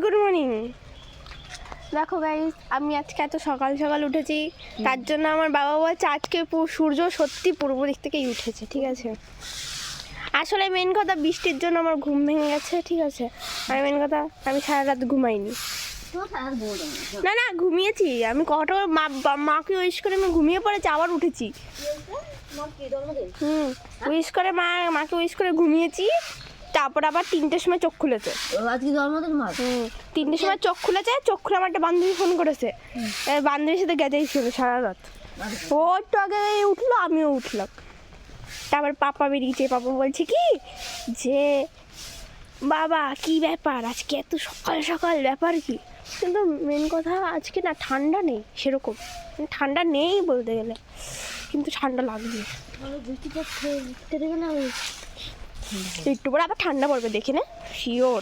Good morning. দেখো guys, আমি আজকে এত সকাল সকাল উঠেছি, তার জন্য আমার বাবা বলছে আজকে সূর্য সত্যি পূর্ব দিক থেকেই উঠেছে। ঠিক আছে, আসলে মেন কথা বৃষ্টির জন্য আমার ঘুম ভেঙে গেছে। ঠিক আছে, আর মেন কথা আমি সারা রাত ঘুমাইনি। না না, ঘুমিয়েছি আমি। কটা মাকে উইশ করে আমি ঘুমিয়ে পড়েছি, আবার উঠেছি। উইশ করে মাকে উইশ করে ঘুমিয়েছি, তারপর আবার 3টের সময় চোখ খুলেছে। আজকে জন্মদিন মার 3টের সময় চোখ খুলেছে, চোখ খুলে আমার একটা বান্ধবী ফোন করেছে, বান্ধবীর সাথে গেছেই ছিল সারা রাত। ও একটু আগে উঠলো, আমিও উঠলাম। তারপর পাপা বেরিয়েছে, পাপা বলছে কি যে বাবা কি ব্যাপার আজকে এত সকাল সকাল, ব্যাপার কি? কিন্তু মেন কথা আজকে না ঠান্ডা নেই সেরকম, ঠান্ডা নেই বলতে গেলে, কিন্তু ঠান্ডা লাগছে। একটু পরে আবার ঠান্ডা পড়বে, দেখে নে শিওর।